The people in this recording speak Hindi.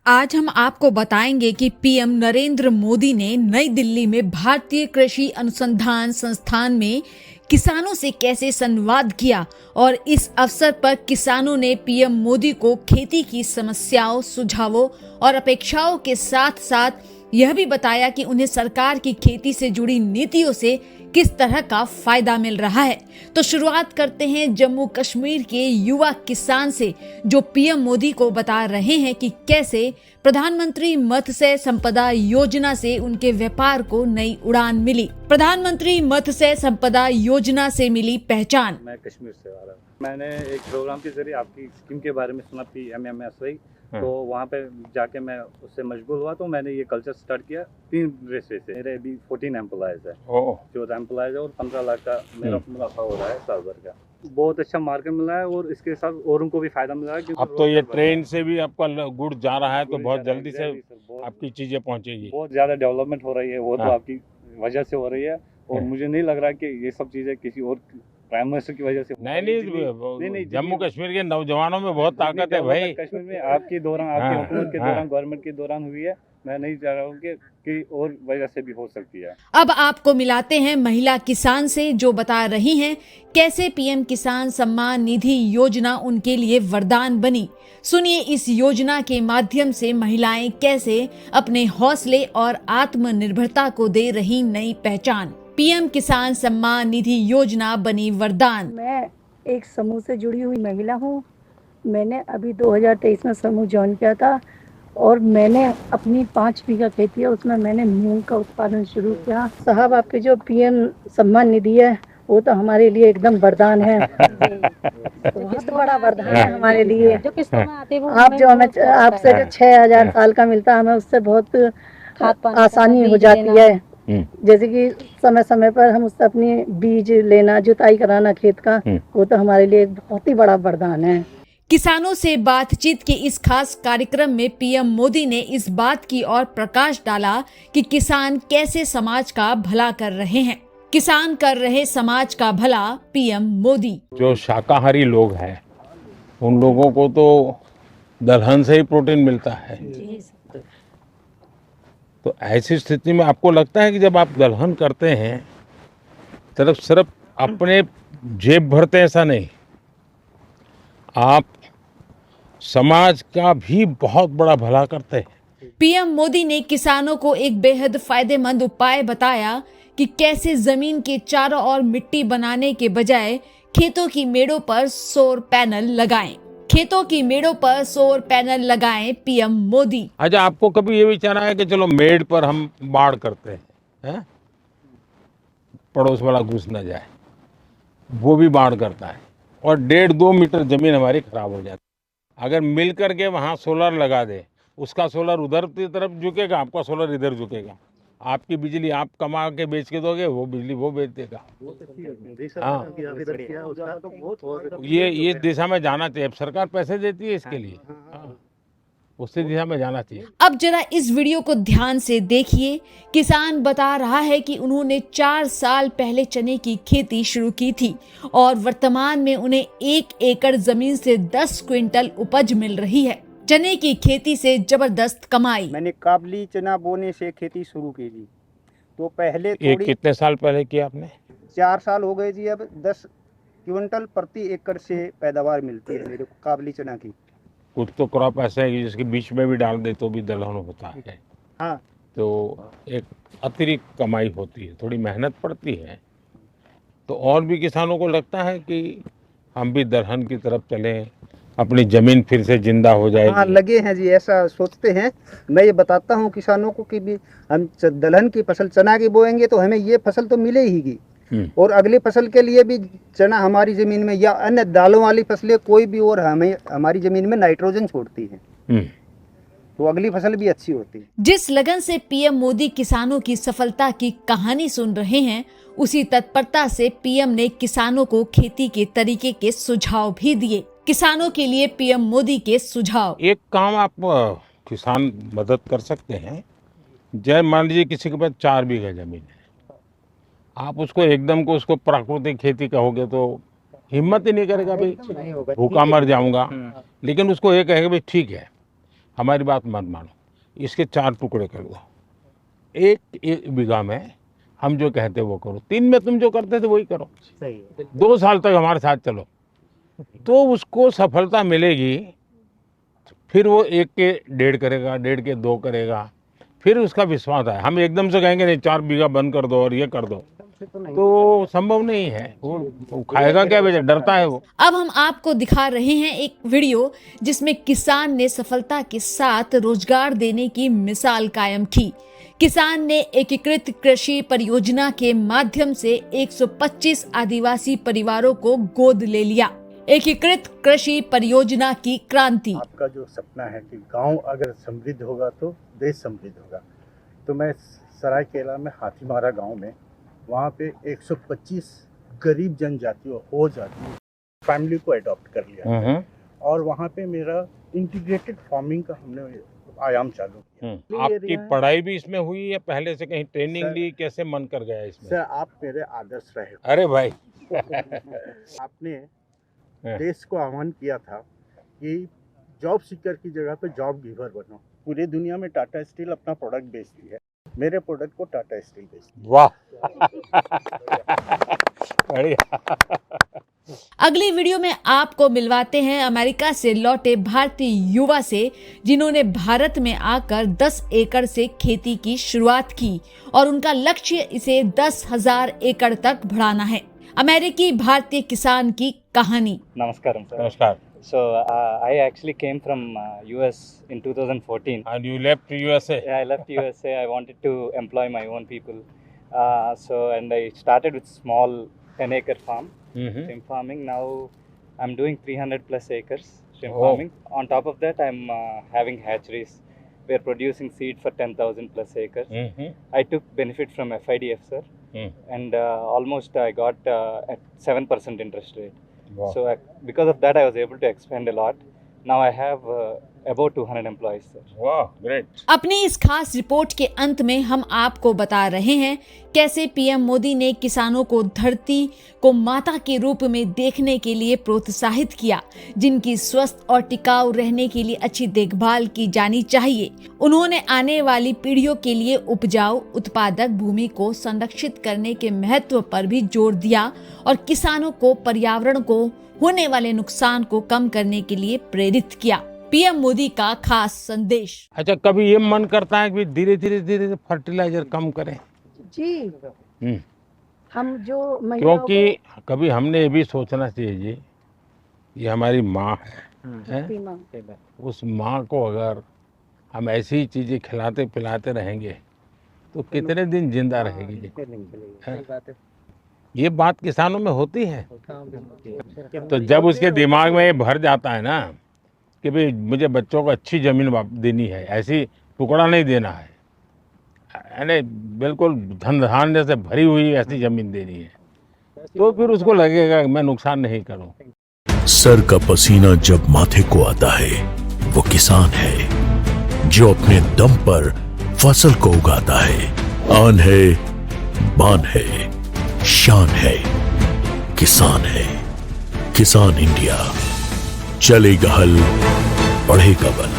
आज हम आपको बताएंगे कि पीएम नरेंद्र मोदी ने नई दिल्ली में भारतीय कृषि अनुसंधान संस्थान में किसानों से कैसे संवाद किया और इस अवसर पर किसानों ने पीएम मोदी को खेती की समस्याओं, सुझावों और अपेक्षाओं के साथ साथ यह भी बताया कि उन्हें सरकार की खेती से जुड़ी नीतियों से किस तरह का फायदा मिल रहा है। तो शुरुआत करते हैं जम्मू कश्मीर के युवा किसान से, जो पीएम मोदी को बता रहे हैं कि कैसे प्रधानमंत्री मत्स्य संपदा योजना से उनके व्यापार को नई उड़ान मिली। प्रधानमंत्री मत्स्य संपदा योजना से मिली पहचान। मैं कश्मीर से आ रहा हूँ। मैंने एक प्रोग्राम के जरिए आपकी स्कीम के बारे में सुना, PMMSY, तो वहाँ पे जाके मैं उससे मशगूल हुआ, तो मैंने ये कल्चर स्टार्ट किया 3 रेशे से। मेरे अभी 14 एम्प्लॉयज़ है, 14 एम्प्लॉयज़ है और 15 लाख का मेरा मुनाफा हो रहा है साल भर का। बहुत अच्छा मार्केट मिल रहा है और इसके साथ औरों को भी फायदा मिल रहा है। अब तो ये ट्रेन से भी आपका गुड़ जा रहा है, तो बहुत जल्दी से आपकी चीजें पहुँचेगी। बहुत ज़्यादा डेवलपमेंट हो रही है, वो तो आपकी वजह से हो रही है। और मुझे नहीं लग रहा कि ये सब चीज़ें किसी और प्राइम मिनिस्टर की वजह से नहीं, जम्मू कश्मीर के नौजवानों में बहुत ताकत है भाई। कश्मीर में आपकी दौरान, आपकी हुकूमत के दौरान, गवर्नमेंट के दौरान हुई है। मैं नहीं चाह रहा हूँ कि और वजह से भी हो सकती है। अब आपको मिलाते हैं महिला किसान से, जो बता रही हैं कैसे पीएम किसान सम्मान निधि योजना उनके लिए वरदान बनी। सुनिए इस योजना के माध्यम से महिलाएं कैसे अपने हौसले और आत्मनिर्भरता को दे रही नई पहचान। पीएम किसान सम्मान निधि योजना बनी वरदान। मैं एक समूह से जुड़ी हुई महिला हूँ। मैंने अभी 2023 में समूह ज्वाइन किया था और मैंने अपनी 5 बीघा खेती है, उसमें मैंने मूंग का उत्पादन शुरू किया। साहब, आपके जो पीएम सम्मान निधि है वो तो हमारे लिए एकदम वरदान है। बहुत बड़ा वरदान है हमारे लिए। जो किस्तों में आते वो आप जो हमें आपसे जो 6000 साल का मिलता है, हमें उससे बहुत आसानी हो जाती है। जैसे कि समय समय पर हम उससे अपनी बीज लेना, जुताई कराना खेत का, वो तो हमारे लिए एक बहुत ही बड़ा वरदान है। किसानों से बातचीत के इस खास कार्यक्रम में पीएम मोदी ने इस बात की ओर प्रकाश डाला कि किसान कैसे समाज का भला कर रहे हैं। किसान कर रहे समाज का भला, पीएम मोदी। जो शाकाहारी लोग हैं उन लोगों को तो दलहन से ही प्रोटीन मिलता है। तो ऐसी स्थिति में आपको लगता है कि जब आप दलहन करते हैं तब सिर्फ अपने जेब भरते, ऐसा नहीं, आप समाज का भी बहुत बड़ा भला करते हैं। पीएम मोदी ने किसानों को एक बेहद फायदेमंद उपाय बताया कि कैसे जमीन के चारों ओर मिट्टी बनाने के बजाय खेतों की मेड़ों पर सौर पैनल लगाएं। खेतों की मेड़ों पर सौर पैनल लगाएं पीएम मोदी। अच्छा, आपको कभी ये विचार आया कि चलो मेड़ पर हम बाड़ करते हैं, पड़ोस वाला घुस न जाए, वो भी बाड़ करता है और 1.5-2 मीटर जमीन हमारी खराब हो जाती है। अगर मिल करके वहाँ सोलर लगा दे, उसका सोलर उधर की तरफ झुकेगा, आपका सोलर इधर झुकेगा, आपकी बिजली आप कमा के बेच के दोगे, वो बिजली वो बेच देगा। हाँ, ये दिशा में जाना चाहिए। अब सरकार पैसे देती है इसके लिए, उसी दिशा में जाना चाहिए। अब जरा इस वीडियो को ध्यान से देखिए। किसान बता रहा है कि उन्होंने 4 साल पहले चने की खेती शुरू की थी और वर्तमान में उन्हें 1 एकड़ जमीन से 10 क्विंटल उपज मिल रही है। चने की खेती से जबरदस्त कमाई। मैंने काबली चना बोने से खेती शुरू की जी। तो पहले कितने साल पहले किया आपने? 4 साल हो गए जी। अब 10 क्विंटल प्रति एकड़ से पैदावार मिलती है मेरे को काबली चना की। कुछ तो क्रॉप ऐसा है कि जिसके बीच में भी डाल दे तो भी दलहन होता है। हाँ, तो एक अतिरिक्त कमाई होती है, थोड़ी मेहनत पड़ती है। तो और भी किसानों को लगता है कि हम भी दलहन की तरफ चलें, अपनी जमीन फिर से जिंदा हो जाएगी। हाँ, लगे हैं जी, ऐसा सोचते हैं। मैं ये बताता हूँ किसानों को कि भी हम दलहन की फसल चना की बोएंगे तो हमें ये फसल तो मिले ही, और अगली फसल के लिए भी चना हमारी जमीन में या अन्य दालों वाली फसलें कोई भी और हमें हमारी जमीन में नाइट्रोजन छोड़ती है, तो अगली फसल भी अच्छी होती है। जिस लगन से पीएम मोदी किसानों की सफलता की कहानी सुन रहे हैं, उसी तत्परता से पीएम ने किसानों को खेती के तरीके के सुझाव भी दिए। किसानों के लिए पीएम मोदी के सुझाव। एक काम आप किसान मदद कर सकते हैं। जय मान लीजिए किसी के पास 4 बीघा जमीन है, आप उसको एकदम को उसको प्राकृतिक खेती कहोगे तो हिम्मत ही नहीं करेगा, भाई भूखा मर जाऊंगा। लेकिन उसको ये कहेगा भाई ठीक है, हमारी बात मत मानो, इसके 4 टुकड़े कर दो, एक बीघा में हम जो कहते वो करो, 3 में तुम जो करते थे वही करो, सही है। 2 साल तक हमारे साथ चलो, तो उसको सफलता मिलेगी। फिर वो 1 के 1.5 करेगा, 1.5 के 2 करेगा, फिर उसका विश्वास है। हम एकदम से कहेंगे नहीं 4 बीघा बंद कर दो और ये कर दो, तो संभव नहीं है। वो खाएगा क्या, बेचा डरता है वो। अब हम आपको दिखा रहे हैं एक वीडियो जिसमें किसान ने सफलता के साथ रोजगार देने की मिसाल कायम की। किसान ने एकीकृत कृषि परियोजना के माध्यम से 125 आदिवासी परिवारों को गोद ले लिया। एकीकृत कृषि परियोजना की क्रांति। आपका जो सपना है कि गांव अगर समृद्ध होगा तो देश समृद्ध होगा, तो मैं सरायकेला में हाथीमारा गांव में वहाँ पे 125 गरीब जनजातियों हो जाती फैमिली को अडॉप्ट कर लिया और वहाँ पे मेरा इंटीग्रेटेड फार्मिंग का हमने आयाम चालू किया। आपकी पढ़ाई भी इसमें हुई या पहले से कहीं ट्रेनिंग ली, कैसे मन कर गया इसमें? सर आप मेरे आदर्श रहे। अरे भाई आपने देश को आह्वान किया था कि जॉब सीकर की जगह पे जॉब गिवर बनो। पूरी दुनिया में टाटा स्टील अपना प्रोडक्ट बेचती है, मेरे प्रोडक्ट को टाटा स्टील बेचती है। वाह बढ़िया। अगली वीडियो में आपको मिलवाते हैं अमेरिका से लौटे भारतीय युवा से, जिन्होंने भारत में आकर 10 एकड़ से खेती की शुरुआत की और उनका लक्ष्य इसे 10,000 एकड़ तक बढ़ाना है। अमेरिकी भारतीय किसान की कहानी। Namaskaram, sir. नमस्कार। So I actually came from US in 2014. And you left USA? Yeah, I left USA. I wanted to employ my own people. And I started with small 10-acre farm, shrimp farming. Now I'm doing 300 plus acres shrimp farming. On top of that, I'm having hatcheries. We're producing seed for 10,000 plus acres. I took benefit from FIDF, sir. And almost I got at 7% interest rate. Wow. So because of that, I was able to expand a lot. Now I have about 200 employees, sir. वाह ग्रेट। अपनी इस खास रिपोर्ट के अंत में हम आपको बता रहे हैं कैसे पीएम मोदी ने किसानों को धरती को माता के रूप में देखने के लिए प्रोत्साहित किया, जिनकी स्वस्थ और टिकाऊ रहने के लिए अच्छी देखभाल की जानी चाहिए। उन्होंने आने वाली पीढ़ियों के लिए उपजाऊ उत्पादक भूमि को संरक्षित करने के महत्व पर भी जोर दिया और किसानों को पर्यावरण को होने वाले नुकसान को कम करने के लिए प्रेरित किया। पीएम मोदी का खास संदेश। अच्छा, कभी ये मन करता है कि धीरे धीरे फर्टिलाइजर कम करें? जी हम जो क्योंकि कभी हमने ये भी सोचना चाहिए जी, ये हमारी माँ है, उस माँ को अगर हम ऐसी ही चीजें खिलाते पिलाते रहेंगे तो कितने दिन जिंदा रहेगी जी? ये बात किसानों में होती है। तो जब उसके दिमाग में ये भर जाता है ना कि भाई मुझे बच्चों को अच्छी जमीन देनी है, ऐसी टुकड़ा नहीं देना है, यानी बिल्कुल धन धान्य से भरी हुई ऐसी जमीन देनी है, तो फिर उसको लगेगा कि मैं नुकसान नहीं करूं। सर का पसीना जब माथे को आता है वो किसान है जो अपने दम पर फसल को उगाता है। आन है, बान है, शान है, किसान है। किसान इंडिया, चलेगा हल, बढ़ेगा बल।